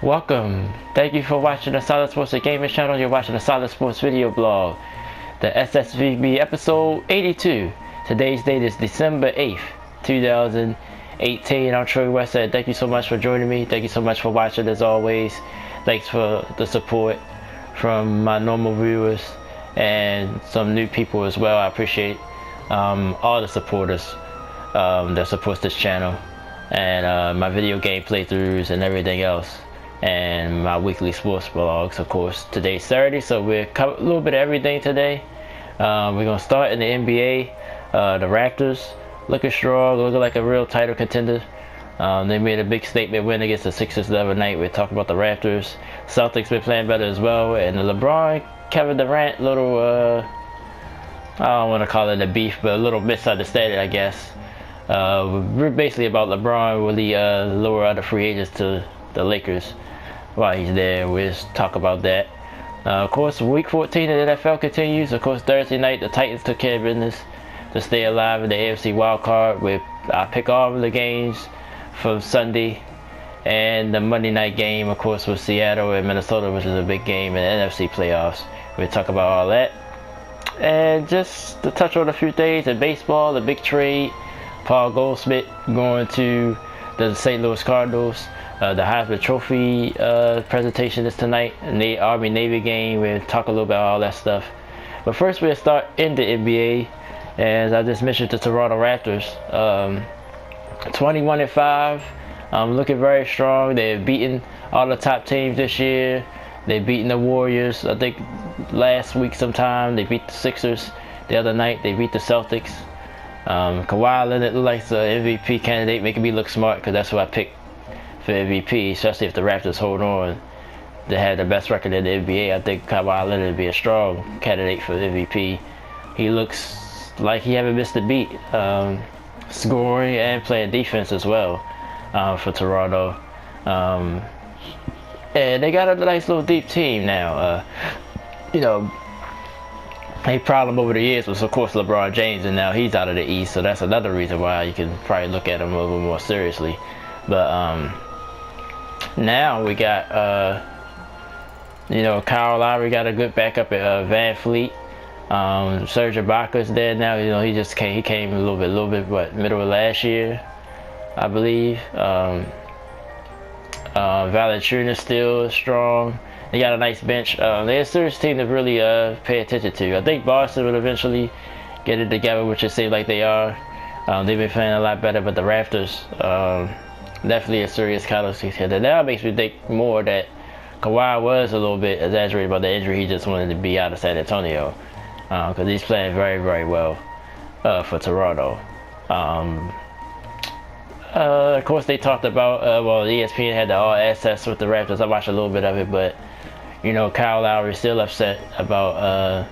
Welcome. Thank you for watching the Solid Sports Gaming channel. You're watching the Solid Sports video blog, the SSVB episode 82. Today's date is December 8th, 2018. I'm Troy Westhead. Thank you so much for joining me. Thank you so much for watching as always. Thanks for the support from my normal viewers and some new people as well. I appreciate all the supporters that supports this channel and my video game playthroughs and everything else, and my weekly sports blogs. Of course, today's Saturday, so we'll cover a little bit of everything today. We're gonna start in the NBA. The Raptors looking strong, looking like a real title contender. They made a big statement win against the Sixers the other night. We're talking about the Raptors. Celtics been playing better as well, and the LeBron, Kevin Durant, little I don't want to call it a beef, but a little misunderstanding, I guess. We're basically about LeBron. Will he lower other free agents to the Lakers while he's there? We'll just talk about that. Of course, week 14 of the NFL continues. Of course, Thursday night the Titans took care of business to stay alive in the AFC wild card. I pick all of the games from Sunday, and the Monday night game, of course, with Seattle and Minnesota, which is a big game in the NFC playoffs. We'll talk about all that, and just to touch on a few things in baseball. The big trade, Paul Goldschmidt going to the St. Louis Cardinals. The Heisman Trophy presentation is tonight. The Army-Navy game. We'll talk a little about all that stuff. But first, we'll start in the NBA. As I just mentioned, the Toronto Raptors, 21-5, looking very strong. They've beaten all the top teams this year. They've beaten the Warriors, I think, last week sometime. They beat the Sixers the other night. They beat the Celtics. Kawhi Leonard looks like the MVP candidate, making me look smart because that's who I picked for MVP, especially if the Raptors hold on to have the best record in the NBA. I think Kawhi Leonard would be a strong candidate for MVP. He looks like he haven't missed a beat, scoring and playing defense as well for Toronto. And they got a nice little deep team now. A problem over the years was, of course, LeBron James, and now he's out of the East, so that's another reason why you can probably look at him a little more seriously. But now we got Kyle Lowry got a good backup at Van Fleet. Serge Ibaka's there now. He came a little bit middle of last year, I believe. Valanciunas still strong. They got a nice bench. They're a serious team to really pay attention to. I think Boston will eventually get it together, which it seems like they are. They've been playing a lot better, but the Raptors, definitely a serious contender. Now it makes me think more that Kawhi was a little bit exaggerated about the injury. He just wanted to be out of San Antonio because he's playing very, very well for Toronto. Of course, they talked about, ESPN had the all access with the Raptors. I watched a little bit of it, but, Kyle Lowry still upset about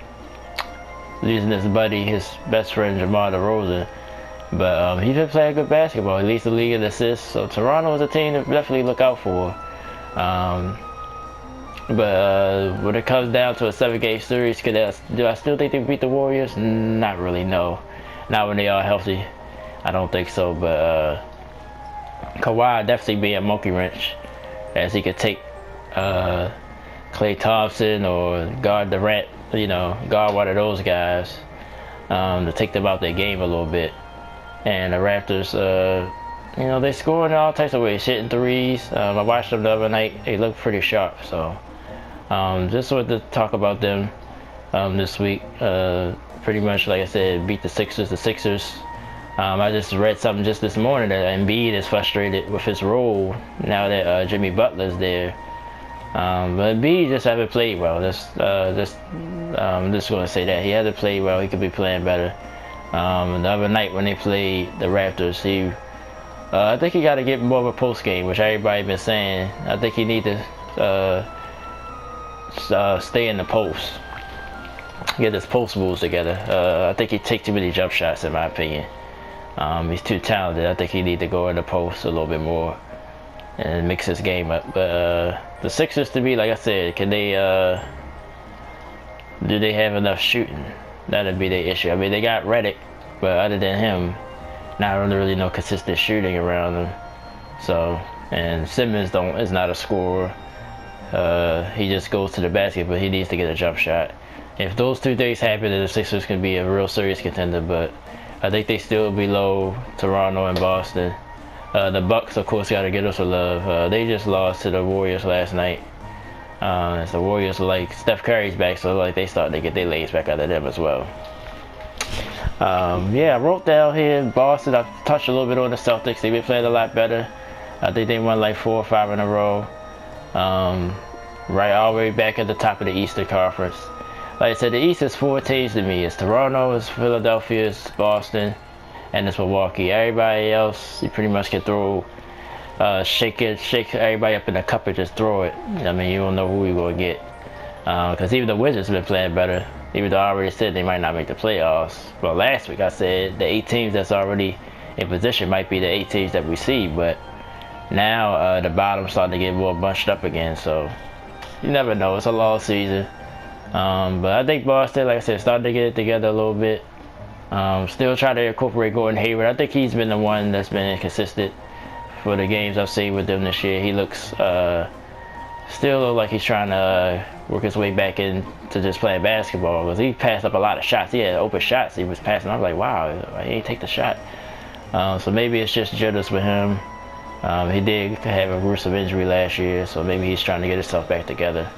losing his buddy, his best friend, DeMar DeRozan. But he's been playing good basketball. He leads the league in assists, so Toronto is a team to definitely look out for. But when it comes down to a 7-game series, do I still think they beat the Warriors? Not really, no. Not when they are healthy. I don't think so, but Kawhi definitely be a monkey wrench, as he could take Klay Thompson or guard Durant, guard one of those guys to take them out their game a little bit. And the Raptors, they score in all types of ways, hitting threes. I watched them the other night. They look pretty sharp. So just wanted to talk about them this week. Pretty much, like I said, beat the Sixers. I just read something just this morning that Embiid is frustrated with his role now that Jimmy Butler's there. But Embiid just haven't played well. I'm just going to say that. He hasn't played well. He could be playing better. The other night when they played the Raptors, I think he got to get more of a post game, which everybody been saying. I think he need to stay in the post, get his post moves together. I think he takes too many jump shots, in my opinion. He's too talented. I think he need to go in the post a little bit more and mix his game up. But the Sixers, to me, like I said, do they have enough shooting? That'd be their issue. I mean, they got Redick, but other than him, not really no consistent shooting around them. So and Simmons is not a scorer. He just goes to the basket, but he needs to get a jump shot. If those two things happen, then the Sixers can be a real serious contender. But I think they still below Toronto and Boston. The Bucks, of course, got to get us a love. They just lost to the Warriors last night. The Warriors, like, Steph Curry's back, so like they start to get their legs back out of them as well. Yeah, I wrote down here Boston. I touched a little bit on the Celtics. They've been playing a lot better. I think they won like 4 or 5 in a row. Right all the way back at the top of the Eastern Conference. Like I said, the East is 4 teams to me. It's Toronto, it's Philadelphia, it's Boston, and it's Milwaukee. Everybody else, you pretty much can throw, shake everybody up in a cup and just throw it. I mean, you don't know who you're going to get. Because even the Wizards have been playing better. Even though I already said they might not make the playoffs. Well, last week I said the 8 teams that's already in position might be the 8 teams that we see. But now the bottom's starting to get more bunched up again. So you never know. It's a long season. But I think Boston, like I said, starting to get it together a little bit. Still trying to incorporate Gordon Hayward. I think he's been the one that's been inconsistent for the games I've seen with them this year. He looks still look like he's trying to work his way back into just playing basketball, because he passed up a lot of shots. He had open shots he was passing. I was like, wow, he ain't take the shot. So maybe it's just jitters with him. He did have a gruesome injury last year, so maybe he's trying to get himself back together.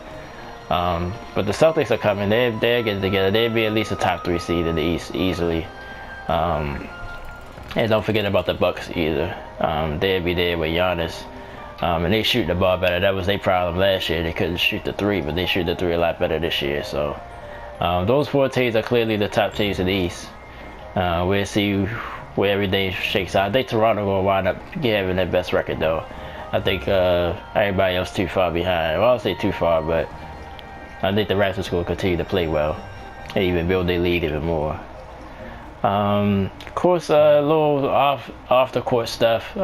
But the Celtics are coming. They're getting together. They'll be at least a top 3 seed in the East easily. And don't forget about the Bucks either. They'll be there with Giannis. And they shoot the ball better. That was their problem last year. They couldn't shoot the 3, but they shoot the 3 a lot better this year. So those 4 teams are clearly the top teams in the East. We'll see where everything shakes out. I think Toronto will wind up having their best record, though. I think everybody else too far behind. Well, I don't say too far, but I think the Raptors will continue to play well and even build their lead even more. Of course, a little off the court stuff.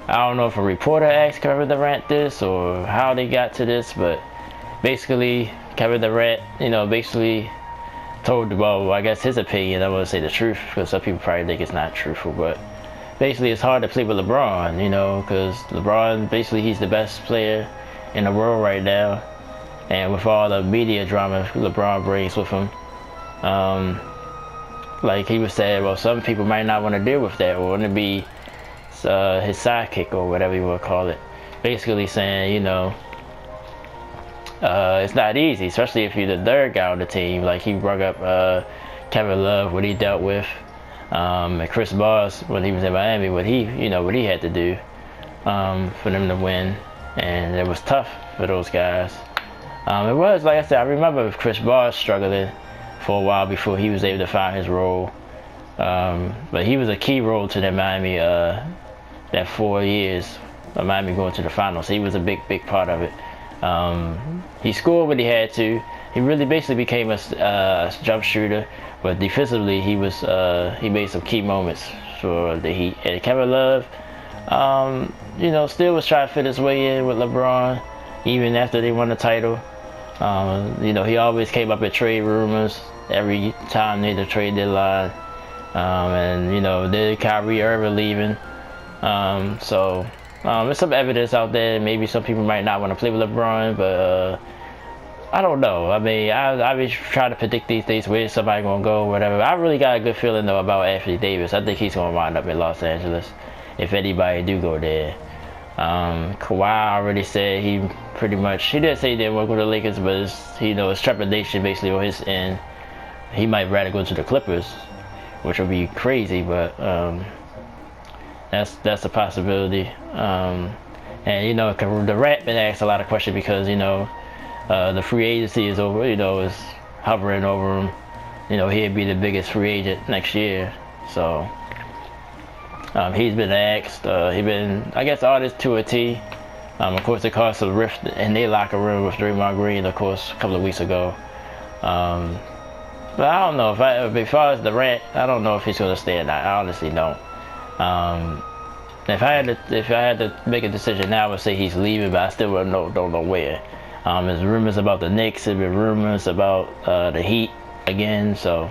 I don't know if a reporter asked Kevin Durant this or how they got to this, but basically Kevin Durant, basically told, well, I guess his opinion, I want to say the truth, because some people probably think it's not truthful, but basically it's hard to play with LeBron, because LeBron, basically he's the best player in the world right now, and with all the media drama LeBron brings with him, like he was saying, well, some people might not want to deal with that, or want to be his sidekick or whatever you want to call it. Basically saying, it's not easy, especially if you're the third guy on the team. Like he brought up Kevin Love, what he dealt with, and Chris Bosh when he was in Miami, what he had to do for them to win, and it was tough for those guys. It was, like I said, I remember Chris Bosh struggling for a while before he was able to find his role. But he was a key role to that Miami, that 4 years of Miami going to the finals. He was a big part of it. He scored when he had to. He really basically became a jump shooter, but defensively he made some key moments for the Heat. And Kevin Love, still was trying to fit his way in with LeBron, even after they won the title. He always came up at trade rumors every time they had the trade deadline. Then Kyrie Irving leaving. There's some evidence out there. Maybe some people might not want to play with LeBron, but I don't know. I mean, I be trying to predict these days where somebody gonna go, whatever. I really got a good feeling though about Anthony Davis. I think he's gonna wind up in Los Angeles if anybody do go there. Kawhi already said he didn't say he didn't want to go to the Lakers, but it's trepidation basically on his end. He might rather go to the Clippers, which would be crazy, but that's a possibility. Durant been asked a lot of questions because the free agency is over. Is hovering over him. He'd be the biggest free agent next year. So he's been asked. I guess all this to a T. Of course, it caused a rift in their locker room with Draymond Green, of course, a couple of weeks ago. But I don't know as far as Durant, I don't know if he's gonna stay or not. I honestly don't. If I had to make a decision now, I would say he's leaving, but I still don't know where. There's rumors about the Knicks. There's been rumors about the Heat again. So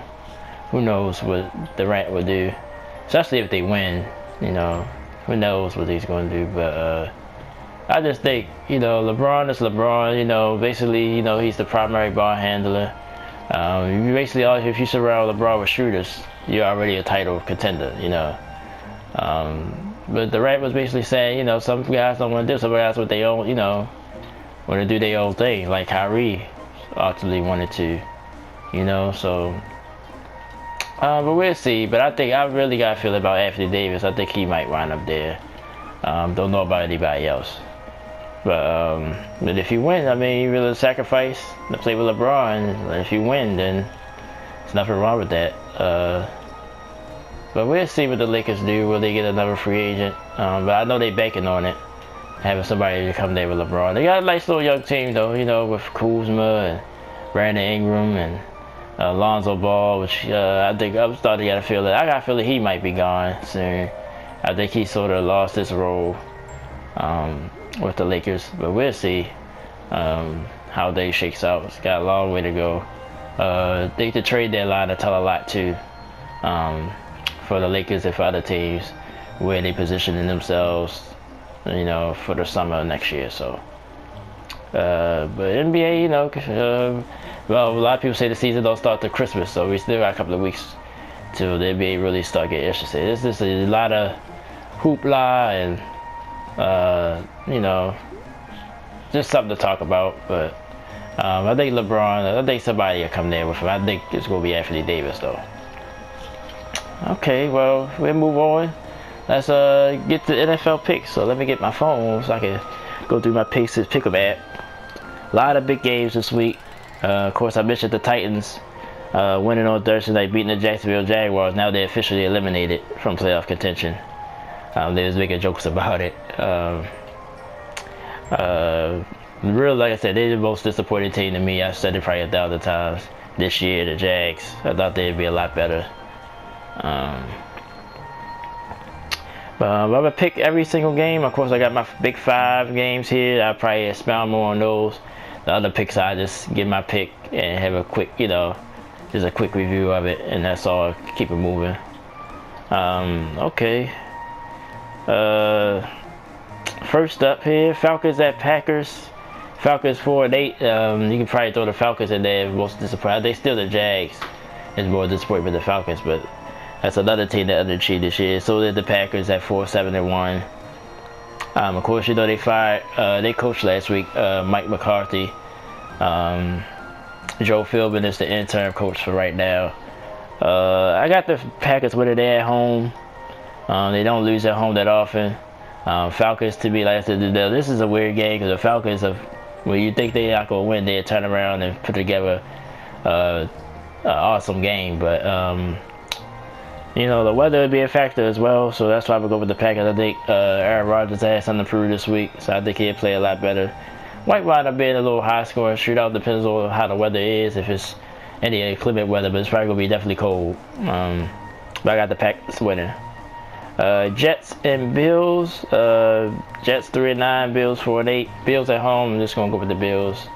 who knows what Durant would do, especially if they win. who knows what he's going to do. But I just think, you know, LeBron is LeBron. You know, basically, you know, he's the primary ball handler. You basically, if you surround LeBron with shooters, you're already a title contender. You know. But Durant was basically saying, you know, some guys don't want to do, some guys with their own, you know, want to do their own thing, like Kyrie ultimately wanted to, you know. So, but we'll see. But I think I really got a feeling about Anthony Davis. I think he might wind up there. Don't know about anybody else. But if you win, I mean, you really sacrifice to play with LeBron. If you win, then there's nothing wrong with that. But we'll see what the Lakers do. Will they get another free agent? But I know they're banking on it, having somebody to come there with LeBron. They got a nice little young team, though, you know, with Kuzma and Brandon Ingram and Lonzo Ball, which I think I'm starting to get a feeling. I got a feeling he might be gone soon. I think he sort of lost his role with the Lakers, but we'll see how they shakes out. It's got a long way to go. I think the trade deadline will tell a lot too for the Lakers and for other teams where they positioning themselves, you know, for the summer next year. So, but NBA, you know, well, a lot of people say the season don't start till Christmas, so we still got a couple of weeks till the NBA really start getting interested. It's just a lot of hoopla and you know, just something to talk about. But I think LeBron, I think somebody will come there with him. I think it's going to be Anthony Davis, though. Okay, well, we'll move on. Let's get the NFL picks. So let me get my phone so I can go through my picks to pick them at. A lot of big games this week. Of course, I mentioned the Titans winning on Thursday night, beating the Jacksonville Jaguars. Now they're officially eliminated from playoff contention. They was making jokes about it. Really, like I said, they're the most disappointing team to me. I've said it probably 1,000 times this year, the Jags. I thought they'd be a lot better. But I'm going to pick every single game. Of course, I got my big 5 games here. I'll probably expound more on those. The other picks, I just give my pick and have a quick, you know, just a quick review of it. And that's all. Keep it moving. Okay. First up here, Falcons at Packers. Falcons 4-8. You can probably throw the Falcons in there. Most disappointed. They still the Jags. It's more disappointing with the Falcons, but that's another team that underachieved this year. So did the Packers at 4-7-1. Of course, you know they fired their coach last week, Mike McCarthy. Joe Philbin is the interim coach for right now. I got the Packers winning there at home. They don't lose at home that often. Falcons, to be like I said, this is a weird game because the Falcons, when you think they're not going to win, they turn around and put together an awesome game. But, you know, the weather would be a factor as well, so that's why I'm going to go with the Packers. I think Aaron Rodgers has something to prove this week, so I think he'll play a lot better. Might wind up being a little high-scoring shootout, depends on how the weather is, if it's any inclement weather, but it's probably going to be definitely cold. But I got the Packers winning. Jets and Bills. Jets 3-9, Bills 4-8. Bills at home. I'm just gonna go with the Bills,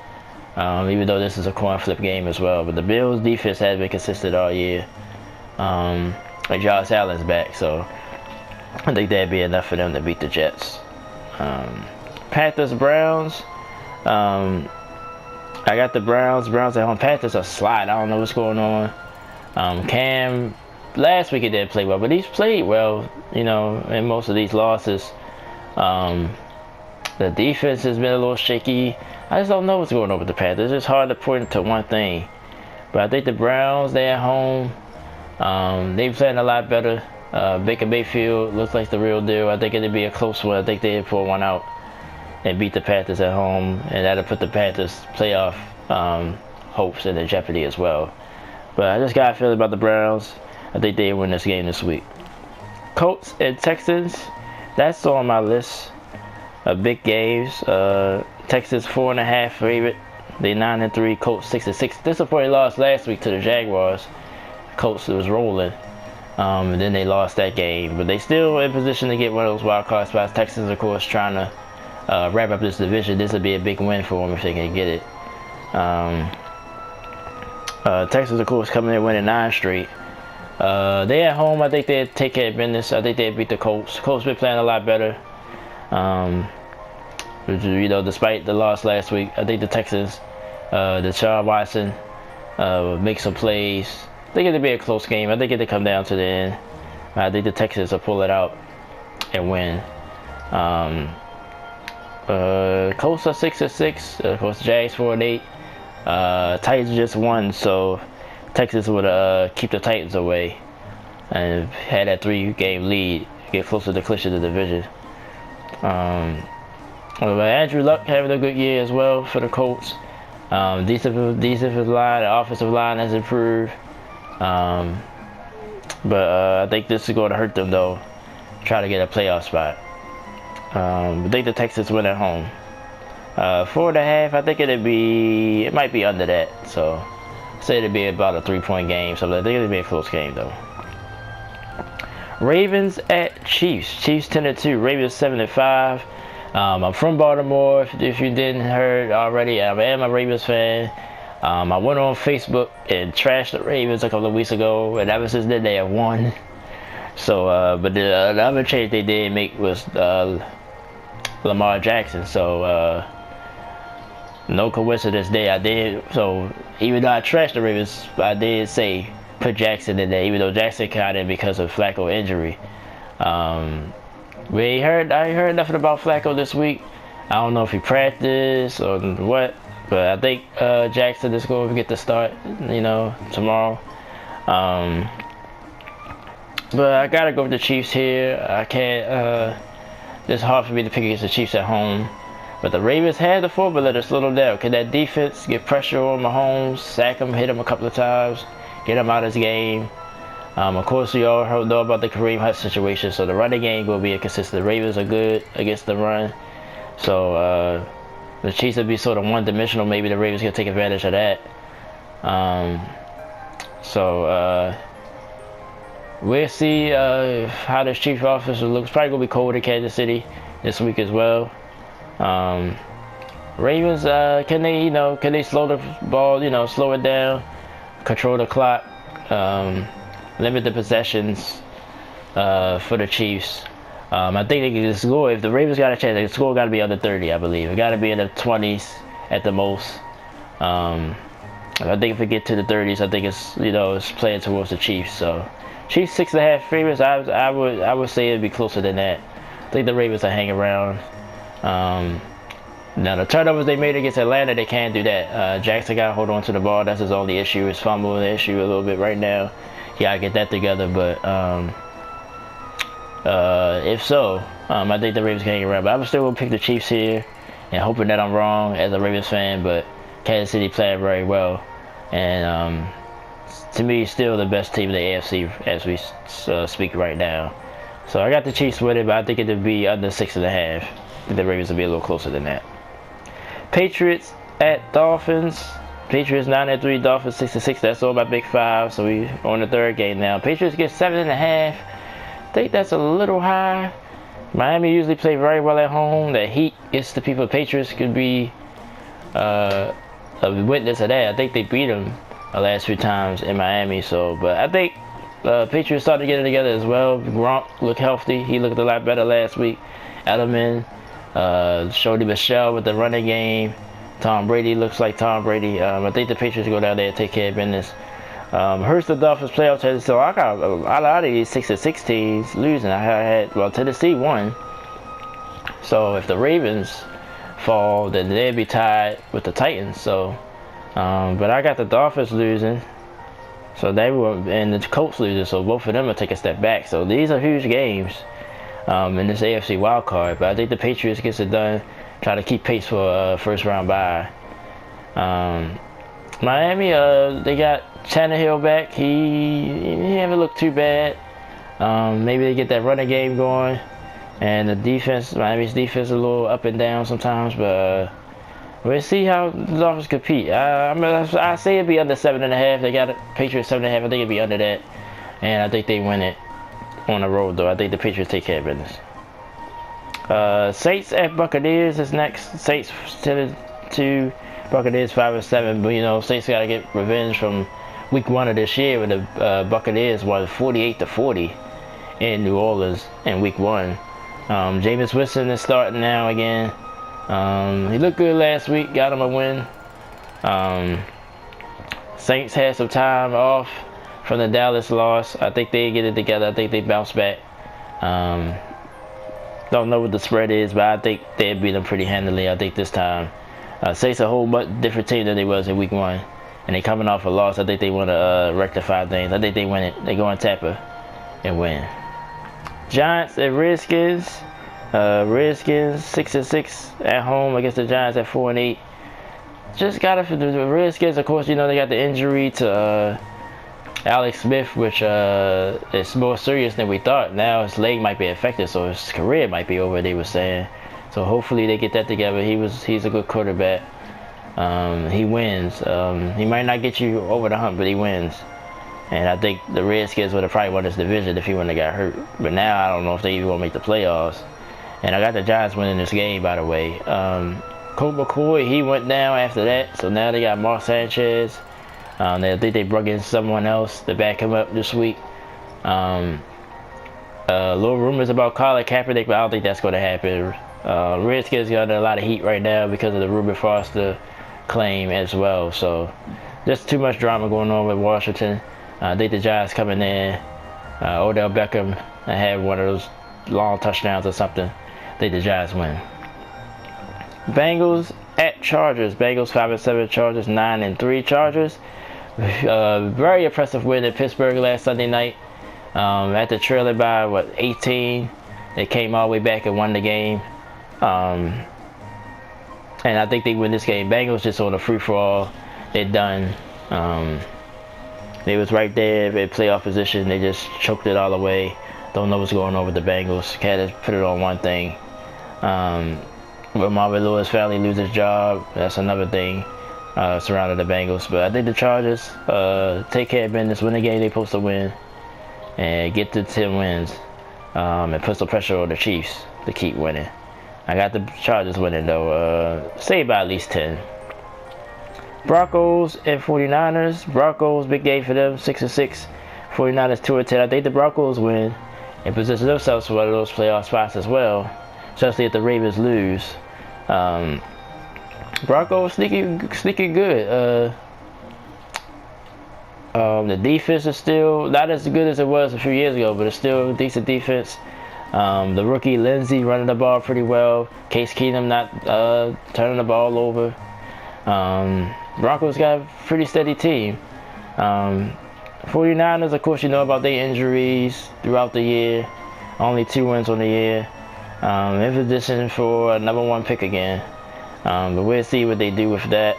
even though this is a coin flip game as well. But the Bills defense has been consistent all year. And Josh Allen's back, so I think that'd be enough for them to beat the Jets. Panthers Browns. I got the Browns. Browns at home. Panthers are slide. I don't know what's going on. Cam. Last week he didn't play well, but he's played well, you know, in most of these losses. The defense has been a little shaky. I just don't know what's going on with the Panthers. It's hard to point to one thing. But I think the Browns, they're at home. They're playing a lot better. Baker Mayfield looks like the real deal. I think it'll be a close one. I think they'll pull one out and beat the Panthers at home. And that'll put the Panthers' playoff hopes in jeopardy as well. But I just got a feeling about the Browns. I think they win this game this week. Colts and Texans. That's on my list of big games. Texans 4.5 favorite. They 9-3. Colts 6-6. Disappointing loss last week to the Jaguars. Colts was rolling. And then they lost that game. But they still in position to get one of those wild card spots. Texans, of course, trying to wrap up this division. This would be a big win for them if they can get it. Texans, of course, coming in winning 9 straight. They at home. I think they take care of business. I think they beat the Colts. Colts been playing a lot better. You know, despite the loss last week, I think the Texans, Deshaun Watson, make some plays. I think it'll be a close game. I think it'll come down to the end. I think the Texans will pull it out and win. Colts are 6-6. Of course, Jags 4-8. Titans just won, so Texas would keep the Titans away and had that 3-game lead, get closer to clinching the division. Andrew Luck having a good year as well for the Colts. Defensive line, the offensive line has improved. But I think this is going to hurt them though. Try to get a playoff spot. I think the Texans win at home. 4.5. I think it might be under that. So say it'd be about a 3-point game. So I think it'd be a close game though. Ravens at Chiefs. Chiefs 10-2. Ravens 7-5. I'm from Baltimore. If you didn't heard already, I am a Ravens fan. I went on Facebook and trashed the Ravens a couple of weeks ago, and ever since then they have won. So, but the other change they did make was Lamar Jackson. So, no coincidence there. I did. So, even though I trashed the Ravens, I did say put Jackson in there, even though Jackson got in because of Flacco injury. I ain't heard nothing about Flacco this week. I don't know if he practiced or what, but I think Jackson is going to get the start, you know, tomorrow. But I gotta go with the Chiefs here. I can't. It's hard for me to pick against the Chiefs at home. But the Ravens had the football, let us slow them down. Can that defense get pressure on Mahomes, sack him, hit him a couple of times, get him out of his game? Of course, we all know about the Kareem Hunt situation, so the running game will be inconsistent. The Ravens are good against the run, so the Chiefs will be sort of one-dimensional. Maybe the Ravens can take advantage of that. We'll see how this Chiefs offense looks. Probably gonna be cold in Kansas City this week as well. Ravens, can they slow the ball? Slow it down, control the clock. Limit the possessions for the Chiefs. I think they can score. If the Ravens got a chance, the score got to be under 30, I believe. It got to be in the 20s at the most. I think if we get to the 30s, I think it's playing towards the Chiefs. So Chiefs 6.5 favorites. I would say it'd be closer than that. I think the Ravens will hang around. Now the turnovers they made against Atlanta, they can't do that. Jackson got to hold on to the ball. That's his only issue. His fumbling the issue a little bit right now. He gotta get that together. But if so, I think the Ravens can hang around. But I'm still gonna pick the Chiefs here, and hoping that I'm wrong as a Ravens fan. But Kansas City playing very well, and to me, still the best team in the AFC as we speak right now. So I got the Chiefs winning, but I think it'll be under 6.5. I think the Ravens will be a little closer than that. Patriots at Dolphins. Patriots 9-3, Dolphins 6-6. That's all my big five. So we on the third game now. Patriots get 7.5. I think that's a little high. Miami usually play very well at home. The heat gets the people. Patriots could be a witness of that. I think they beat them the last few times in Miami. So, but I think Patriots started to get it together as well. Gronk looked healthy. He looked a lot better last week. Edelman, Shody Michelle with the running game. Tom Brady looks like Tom Brady. I think the Patriots go down there and take care of business. Hurts the Dolphins playoff chances. So I got a lot of these 6-6 teams losing. I had Tennessee won. So if the Ravens fall, then they'd be tied with the Titans. So, but I got the Dolphins losing. So they were, and the Colts losing. So both of them will take a step back. So these are huge games in this AFC wild card. But I think the Patriots gets it done. Try to keep pace for a first round bye. Miami, they got Tannehill back. He haven't looked too bad. Maybe they get that running game going. And the defense, Miami's defense is a little up and down sometimes. But we'll see how the Dolphins compete. I say it'd be under 7.5. They got Patriots 7.5. I think it'd be under that. And I think they win it on the road, though. I think the Patriots take care of business. Saints at Buccaneers is next. Saints 10-2, Buccaneers 5-7. But Saints gotta get revenge from week 1 of this year when the Buccaneers won 48-40 in New Orleans in week 1. Jameis Winston is starting now again. He looked good last week, got him a win. Saints had some time off from the Dallas loss. I think they get it together. I think they bounce back. Don't know what the spread is, but I think they beat them pretty handily. I think this time. Saints a whole much different team than they was in week 1. And they coming off a loss. I think they want to rectify things. I think they win it. They go on Tampa and win. Giants and Redskins. Redskins 6-6 at home against the Giants at 4-8. Just got it for the Redskins. Of course, you know they got the injury to Alex Smith, which is more serious than we thought. Now his leg might be affected, so his career might be over. They were saying. So hopefully they get that together. He's a good quarterback. He wins. He might not get you over the hump, but he wins. And I think the Redskins would have probably won this division if he wouldn't have got hurt. But now I don't know if they even want to make the playoffs. And I got the Giants winning this game, by the way. Colt McCoy, he went down after that. So now they got Mark Sanchez. I think they brought in someone else to back him up this week. Little rumors about Colin Kaepernick, but I don't think that's going to happen. Redskins got a lot of heat right now because of the Reuben Foster claim as well. So just too much drama going on with Washington. I think the Giants coming in. Odell Beckham had one of those long touchdowns or something. I think the Giants win. Bengals at Chargers. Bengals 5-7, Chargers 9-3. Chargers. Very impressive win in Pittsburgh last Sunday night. After trailing by 18, they came all the way back and won the game. And I think they win this game. Bengals just on a free for all. They're done. They was right there in playoff position. They just choked it all away. Don't know what's going on with the Bengals. Had to put it on one thing. But Marvin Lewis finally lose his job. That's another thing surrounding the Bengals. But I think the Chargers take care of business, win the game they're supposed to win, and get to 10 wins, and put some pressure on the Chiefs to keep winning. I got the Chargers winning though. Say by at least 10. Broncos and 49ers. Broncos, big game for them, 6-6. 49ers 2-10. I think the Broncos win and position themselves for one of those playoff spots as well, especially if the Ravens lose. Broncos sneaky good. The defense is still not as good as it was a few years ago, but it's still a decent defense. The rookie Lindsey running the ball pretty well. Case Keenum not turning the ball over. Broncos got a pretty steady team. 49ers, of course, you know about their injuries throughout the year. Only 2 wins on the year. In position for a #1 pick again. But we'll see what they do with that.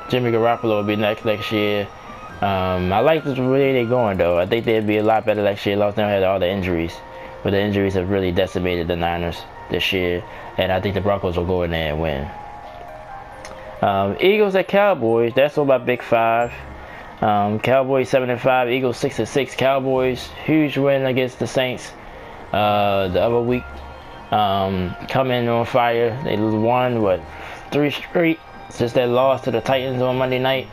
Jimmy Garoppolo will be next year. I like the way they're going, though. I think they'd be a lot better next year. Lost now had all the injuries. But the injuries have really decimated the Niners this year. And I think the Broncos will go in there and win. Eagles at Cowboys. That's all about Big 5. Cowboys 7-5. Eagles 6-6. Cowboys, huge win against the Saints the other week. Coming on fire. They won, 3 straight since they lost to the Titans on Monday night.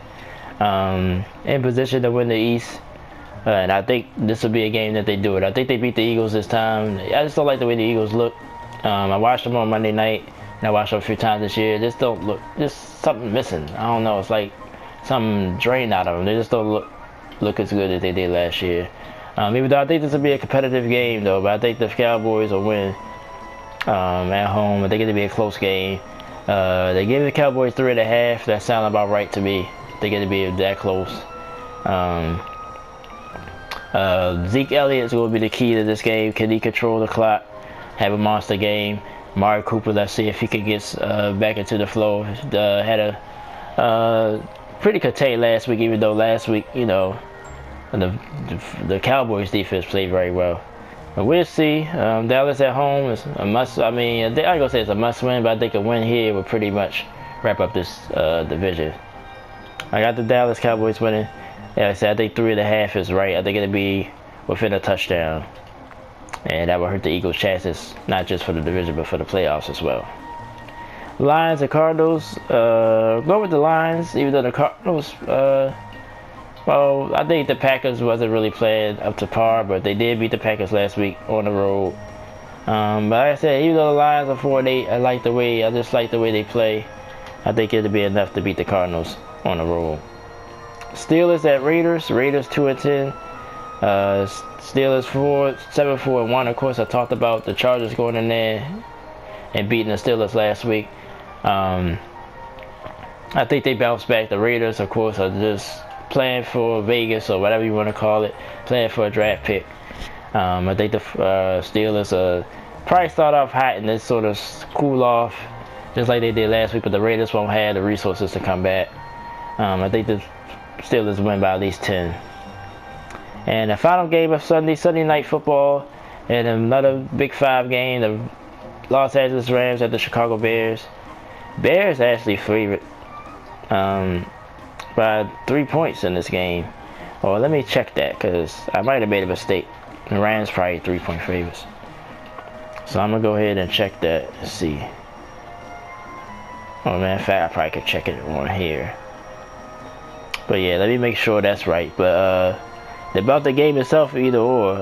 In position to win the East. And I think this will be a game that they do it. I think they beat the Eagles this time. I just don't like the way the Eagles look. I watched them on Monday night, and I watched them a few times this year. Just don't look. Just something missing. I don't know. It's like something drained out of them. They just don't look as good as they did last year. Even though I think this will be a competitive game, though, but I think the Cowboys will win at home. I think it'll be a close game. They gave the Cowboys 3.5. That sounds about right to me. I think it'll be that close. Zeke Elliott's going to be the key to this game. Can he control the clock? Have a monster game. Mari Cooper, let's see if he can get back into the flow. Had a pretty contained last week, even though last week, you know, the Cowboys defense played very well. But we'll see. Dallas at home is a must. I mean, I'm going to say it's a must win, but I think a win here would pretty much wrap up this division. I got the Dallas Cowboys winning. Yeah, I said I think 3.5 is right. I think it'll be within a touchdown. And that will hurt the Eagles' chances, not just for the division, but for the playoffs as well. Lions and Cardinals. Go with the Lions, even though the Cardinals Well, I think the Packers wasn't really playing up to par, but they did beat the Packers last week on the road. But like I said, even though the Lions are 4-8, I just like the way they play. I think it'll be enough to beat the Cardinals on the road. Steelers at Raiders. Raiders 2-10. Steelers 7-4-1. Of course, I talked about the Chargers going in there and beating the Steelers last week. I think they bounced back. The Raiders, of course, are just playing for Vegas or whatever you want to call it, playing for a draft pick. I think the Steelers probably start off hot and then sort of cool off, just like they did last week, but the Raiders won't have the resources to come back. I think the Steelers win by at least 10. And the final game of Sunday Night Football, and another Big 5 game, the Los Angeles Rams at the Chicago Bears. Bears actually favored by 3 points in this game. Well, let me check that, because I might have made a mistake. The Rams probably 3-point favorites. So I'm going to go ahead and check that and see. Oh man, in fact, I probably could check it on here. But yeah, let me make sure that's right. But about the game itself, either or.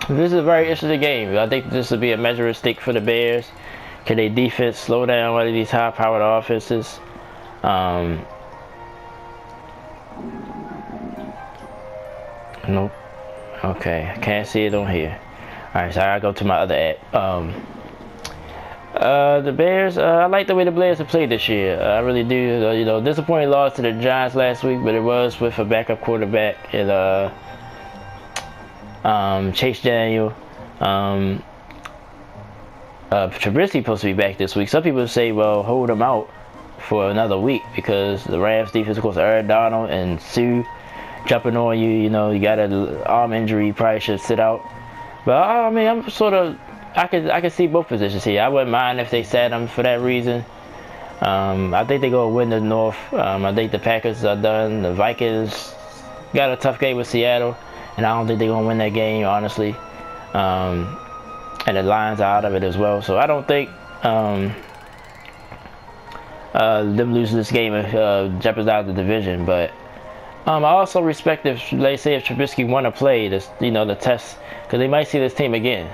This is a very interesting game. I think this will be a measuring stick for the Bears. Can their defense slow down one of these high-powered offenses? Nope. Okay, I can't see it on here. Alright, so I gotta go to my other app. The Bears, I like the way the Bears have played this year. I really do. Disappointing loss to the Giants last week, but it was with a backup quarterback and Chase Daniel. Trubisky supposed to be back this week. Some people say, well, hold him out for another week because the Rams defense, of course, Aaron Donald and Sue jumping on you. You got an arm injury, you probably should sit out. But I mean, I'm sort of, I can see both positions here. I wouldn't mind if they sat him for that reason. I think they're going to win the North. I think the Packers are done. The Vikings got a tough game with Seattle, and I don't think they're going to win that game, honestly. And the Lions are out of it as well. So I don't think them losing this game jeopardize the division. But I also respect if, let's say, if Trubisky want to play this, the test, because they might see this team again.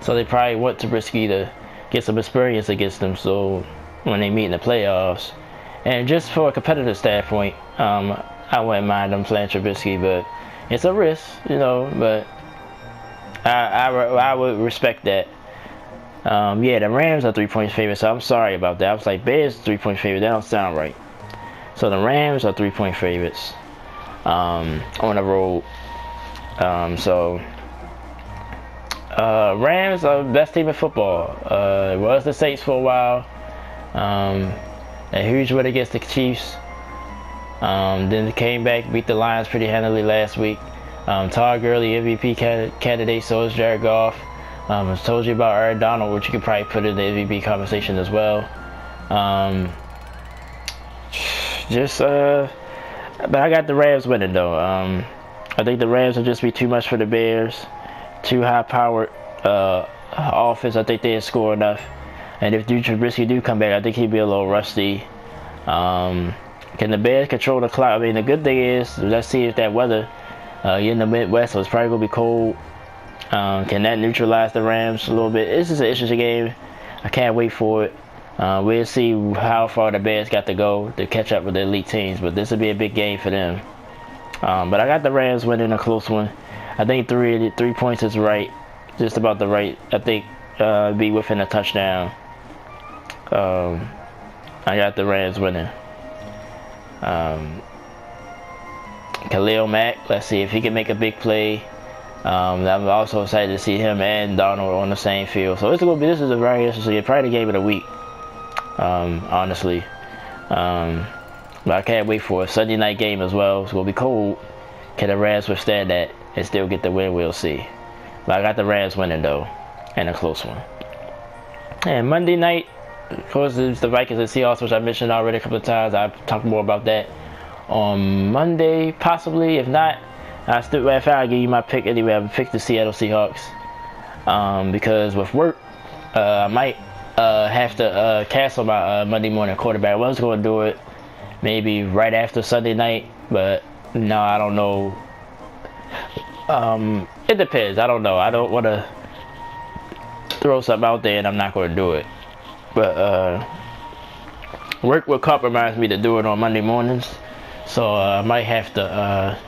So they probably want Trubisky to get some experience against them. So when they meet in the playoffs, and just for a competitive standpoint, I wouldn't mind them playing Trubisky, but it's a risk, But I would respect that. Yeah, the Rams are 3-point favorites, so I'm sorry about that. I was like, Bears 3-point favorite. That don't sound right. So the Rams are 3-point favorites on the road. Rams are the best team in football. It was the Saints for a while. A huge win against the Chiefs. Then they came back, beat the Lions pretty handily last week. Todd Gurley, MVP candidate, so is Jared Goff. I told you about Aaron Donald, which you could probably put in the MVP conversation as well. But I got the Rams winning though. I think the Rams will just be too much for the Bears. Too high-powered offense. I think they'll score enough. And if Trubisky do come back, I think he'll be a little rusty. Can the Bears control the clock? I mean, the good thing is, let's see if that weather, you're in the Midwest, so it's probably going to be cold. Can that neutralize the Rams a little bit? This is an interesting game. I can't wait for it. We'll see how far the Bears got to go to catch up with the elite teams, but this will be a big game for them. But I got the Rams winning a close one. I think 3 points is right, just about the right. I think be within a touchdown. I got the Rams winning. Khalil Mack, let's see if he can make a big play. I'm also excited to see him and Donald on the same field. So this is a very interesting, probably the game of the week, honestly. But I can't wait for a Sunday night game as well. It's gonna be cold. Can the Rams withstand that and still get the win? We'll see. But I got the Rams winning though, and a close one. And Monday night, of course, it's the Vikings and Seahawks, which I mentioned already a couple of times. I'll talk more about that on Monday, possibly. If not, I'll give you my pick anyway. I picked the Seattle Seahawks because with work, I might have to cancel my Monday morning quarterback. I was going to do it maybe right after Sunday night, but No, I don't know. It depends. I don't know. I don't want to throw something out there and I'm not going to do it. But work will compromise me to do it on Monday mornings, so I might have to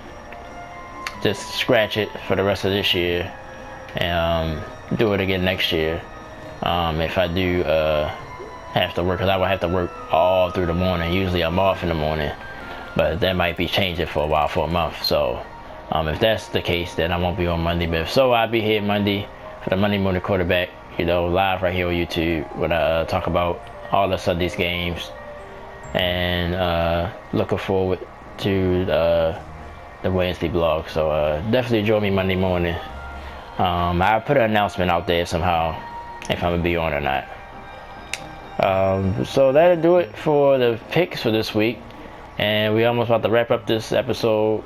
just scratch it for the rest of this year and do it again next year. If I do have to work, because I would have to work all through the morning. Usually I'm off in the morning, but that might be changing for a while, for a month. So if that's the case, then I won't be on Monday. But if so, I'll be here Monday for the Monday morning quarterback, you know, live right here on YouTube when I talk about all of Sunday's games, and looking forward to the Wednesday blog. So definitely join me Monday morning. I'll put an announcement out there somehow if I'm gonna be on or not. So that'll do it for the picks for this week, and we almost about to wrap up this episode.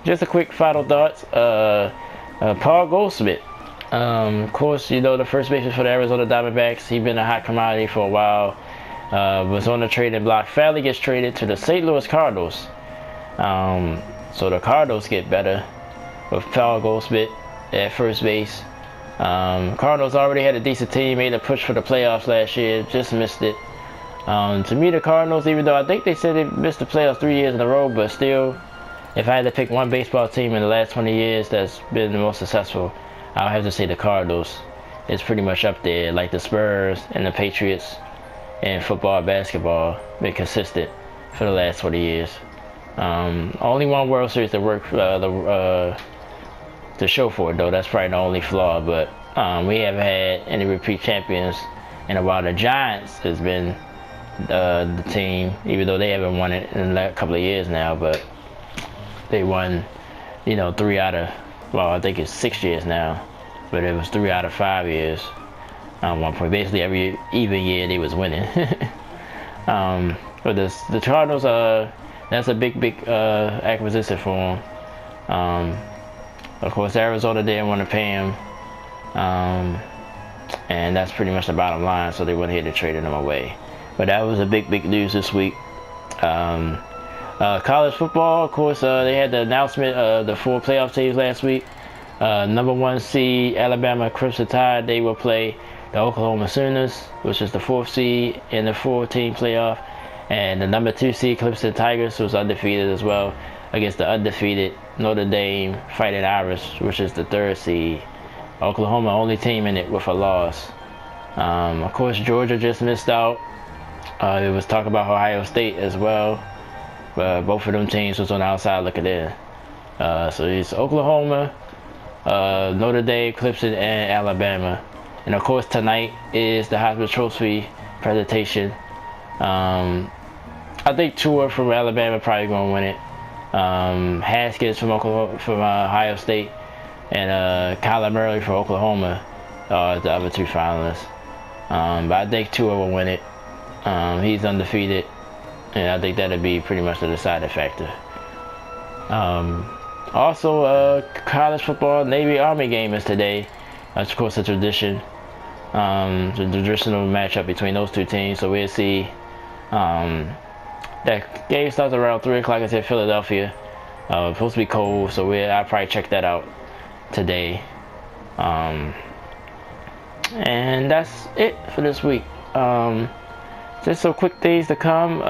Just a quick final thoughts. Paul Goldschmidt, of course, you know, the first baseman for the Arizona Diamondbacks. He's been a hot commodity for a while. Was on the trading block. Finally gets traded to the St. Louis Cardinals. So the Cardinals get better with Paul Goldschmidt at first base. Cardinals already had a decent team, made a push for the playoffs last year, just missed it. To me, the Cardinals, even though I think they said they missed the playoffs 3 years in a row, but still, if I had to pick one baseball team in the last 20 years that's been the most successful, I'll have to say the Cardinals. It's pretty much up there, like the Spurs and the Patriots in football and basketball, been consistent for the last 20 years. Only one World Series to work to show for it, though. That's probably the only flaw, but we haven't had any repeat champions in a while. The Giants has been the team, even though they haven't won it in a couple of years now, but they won, you know, 3 out of, well, I think it's 6 years now, but it was 3 out of 5 years. At one point, basically every even year they was winning. But the Cardinals, that's a big acquisition for them. Of course, Arizona didn't want to pay him, and that's pretty much the bottom line, so they went ahead and traded him away. But that was a big news this week. College football, of course, they had the announcement of the 4 playoff teams last week. Number 1 seed Alabama Crimson Tide, they will play the Oklahoma Sooners, which is the 4th seed in the 4-team playoff, and the number 2 seed Clemson Tigers was undefeated as well against the undefeated Notre Dame Fighting Irish, which is the 3rd seed. Oklahoma only team in it with a loss. Of course, Georgia just missed out. It was talk about Ohio State as well, but both of them teams was on the outside looking in. So it's Oklahoma, Notre Dame, Clemson, and Alabama. And of course, tonight is the Heisman Trophy presentation. I think Tua from Alabama probably gonna win it. Haskins from Ohio State, and Kyler Murray from Oklahoma are the other 2 finalists. But I think Tua will win it. He's undefeated, and I think that'll be pretty much the deciding factor. Also, college football Navy Army game is today. That's of course a tradition. The traditional matchup between those 2 teams. So we'll see. That game starts around 3 o'clock. It's in Philadelphia. It's supposed to be cold, so I'll probably check that out today. And that's it for this week. Just some quick things to come.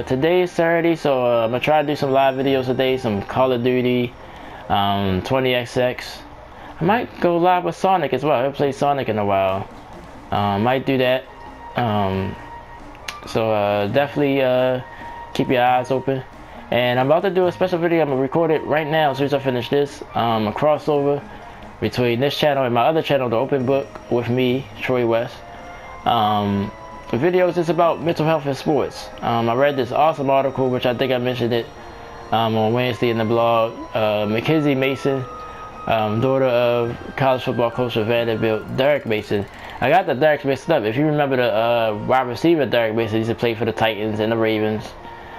Today is Saturday, so I'm going to try to do some live videos today. Some Call of Duty, 20XX. I might go live with Sonic as well. I haven't played Sonic in a while. Might do that. So definitely keep your eyes open. And I'm about to do a special video. I'm going to record it right now as soon as I finish this. A crossover between this channel and my other channel, The Open Book, with me, Troy West. The video is just about mental health in sports. I read this awesome article, which I think I mentioned it on Wednesday in the blog. Mackenzie Mason, daughter of college football coach of Vanderbilt, Derek Mason. I got the Derek mixed up. If you remember the wide receiver Derek Mason, used to play for the Titans and the Ravens.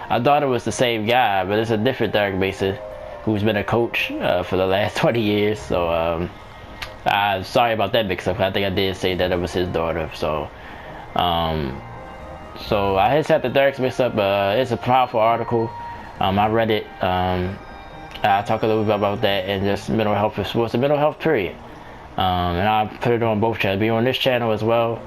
I thought it was the same guy, but it's a different Derek Mason who's been a coach for the last 20 years. So I'm sorry about that mix-up. I think I did say that it was his daughter. So I just had the Derek's mixed up. It's a powerful article. I read it. I talk a little bit about that and just mental health for sports and mental health period. And I put it on both channels. Be on this channel as well,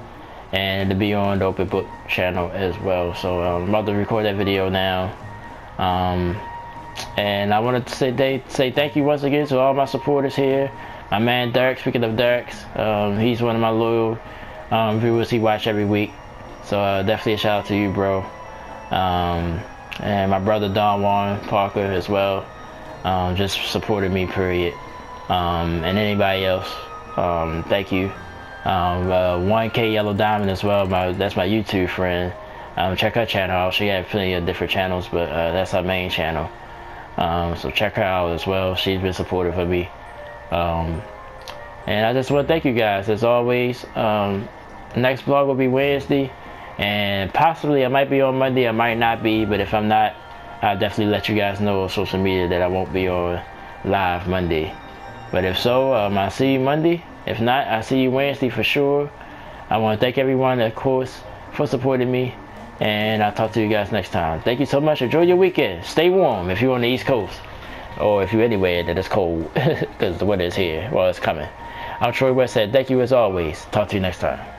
and to be on the Open Book channel as well. So I'm about to record that video now. And I wanted to say thank you once again to all my supporters here. My man Derek, speaking of Derek's, he's one of my loyal viewers. He watch every week. So definitely a shout out to you, bro. And my brother Don Juan Parker as well. Just supported me, period. And anybody else, thank you. 1K Yellow Diamond as well, that's my YouTube friend. Check her channel out. She had plenty of different channels, but that's her main channel. So check her out as well. She's been supportive of me. And I just want to thank you guys as always. Next vlog will be Wednesday, and possibly I might be on Monday, I might not be, but if I'm not, I'll definitely let you guys know on social media that I won't be on live Monday. But if so, I'll see you Monday. If not, I'll see you Wednesday for sure. I want to thank everyone, of course, for supporting me, and I'll talk to you guys next time. Thank you so much. Enjoy your weekend. Stay warm if you're on the East Coast, or if you're anywhere that it's cold, because the weather is here. Well, it's coming. I'm Troy Westhead. Thank you as always. Talk to you next time.